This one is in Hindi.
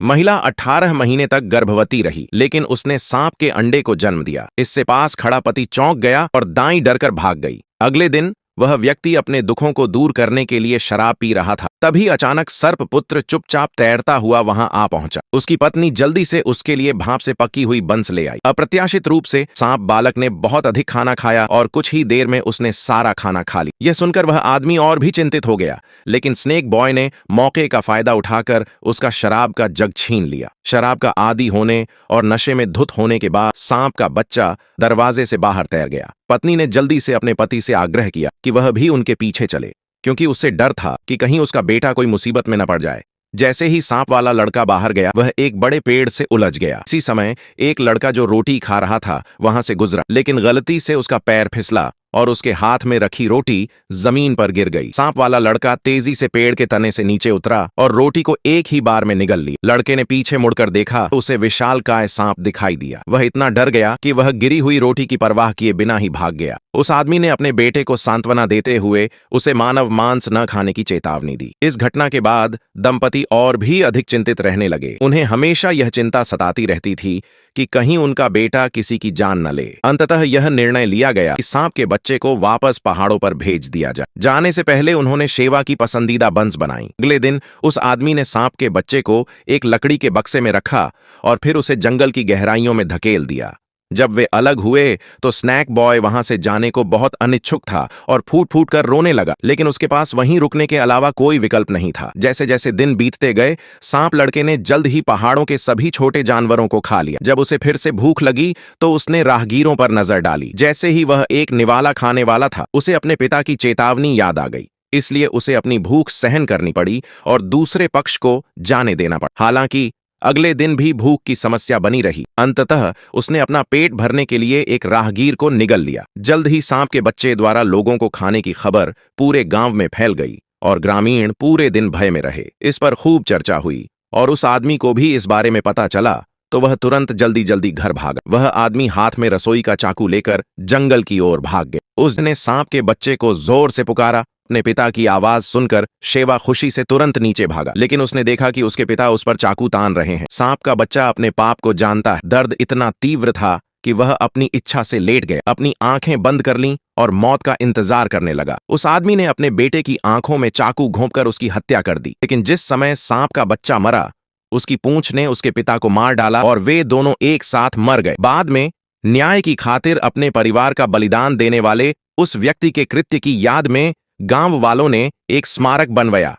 महिला 18 महीने तक गर्भवती रही, लेकिन उसने सांप के अंडे को जन्म दिया। इससे पास खड़ा पति चौंक गया और दाईं डरकर भाग गई। अगले दिन वह व्यक्ति अपने दुखों को दूर करने के लिए शराब पी रहा था। तभी अचानक सर्पपुत्र चुपचाप तैरता हुआ वहां आ पहुंचा। उसकी पत्नी जल्दी से उसके लिए भाप से पकी हुई बंस ले आई। अप्रत्याशित रूप से सांप बालक ने बहुत अधिक खाना खाया और कुछ ही देर में उसने सारा खाना खा लिया। यह सुनकर वह आदमी और भी चिंतित हो गया, लेकिन स्नेक बॉय ने मौके का फायदा उठाकर उसका शराब का जग छीन लिया। शराब का आदी होने और नशे में धुत होने के बाद सांप का बच्चा दरवाजे से बाहर तैर गया। पत्नी ने जल्दी से अपने पति से आग्रह किया कि वह भी उनके पीछे चले, क्योंकि उससे डर था कि कहीं उसका बेटा कोई मुसीबत में न पड़ जाए। जैसे ही सांप वाला लड़का बाहर गया, वह एक बड़े पेड़ से उलझ गया। इसी समय एक लड़का जो रोटी खा रहा था वहां से गुजरा, लेकिन गलती से उसका पैर फिसला और उसके हाथ में रखी रोटी जमीन पर गिर गई। सांप वाला लड़का तेजी से पेड़ के तने से नीचे उतरा और रोटी को एक ही बार में निगल ली। लड़के ने पीछे मुड़कर देखा तो उसे विशालकाय सांप दिखाई दिया। वह इतना डर गया कि वह गिरी हुई रोटी की परवाह किए बिना ही भाग गया। उस आदमी ने अपने बेटे को सांत्वना देते हुए उसे मानव मांस न खाने की चेतावनी दी। इस घटना के बाद दंपति और भी अधिक चिंतित रहने लगे। उन्हें हमेशा यह चिंता सताती रहती थी कि कहीं उनका बेटा किसी की जान न ले। अंततः यह निर्णय लिया गया कि सांप के बच्चे को वापस पहाड़ों पर भेज दिया जाए। जाने से पहले उन्होंने शेवा की पसंदीदा बंस बनाई। अगले दिन उस आदमी ने सांप के बच्चे को एक लकड़ी के बक्से में रखा और फिर उसे जंगल की गहराइयों में धकेल दिया। जब वे अलग हुए तो स्नैक बॉय वहां से जाने को बहुत अनिच्छुक था और फूट फूट कर रोने लगा, लेकिन उसके पास वहीं रुकने के अलावा कोई विकल्प नहीं था। जैसे जैसे दिन बीतते गए, सांप लड़के ने जल्द ही पहाड़ों के सभी छोटे जानवरों को खा लिया। जब उसे फिर से भूख लगी तो उसने राहगीरों पर नजर डाली। जैसे ही वह एक निवाला खाने वाला था, उसे अपने पिता की चेतावनी याद आ गई। इसलिए उसे अपनी भूख सहन करनी पड़ी और दूसरे पक्ष को जाने देना पड़ा। हालांकि अगले दिन भी भूख की समस्या बनी रही। अंततः उसने अपना पेट भरने के लिए एक राहगीर को निगल लिया। जल्द ही सांप के बच्चे द्वारा लोगों को खाने की खबर पूरे गांव में फैल गई और ग्रामीण पूरे दिन भय में रहे। इस पर खूब चर्चा हुई और उस आदमी को भी इस बारे में पता चला तो वह तुरंत जल्दी जल्दी घर भागा। वह आदमी हाथ में रसोई का चाकू लेकर जंगल की ओर भाग गया। उसने सांप के बच्चे को जोर से पुकारा। अपने पिता की आवाज सुनकर शेवा खुशी से तुरंत नीचे भागा, लेकिन उसने देखा कि उसके पिता उस पर चाकू तान रहे हैं। सांप का बच्चा अपने पाप को जानता है। दर्द इतना तीव्र था कि वह अपनी इच्छा से लेट गए, अपनी आंखें बंद कर लीं और मौत का इंतजार करने लगा। उस आदमी ने अपने बेटे की आंखों में चाकू घोंपकर उसकी हत्या कर दी, लेकिन जिस समय सांप का बच्चा मरा, उसकी पूंछ ने उसके पिता को मार डाला और वे दोनों एक साथ मर गए। बाद में न्याय की खातिर अपने परिवार का बलिदान देने वाले उस व्यक्ति के कृत्य की याद में गांव वालों ने एक स्मारक बनवाया,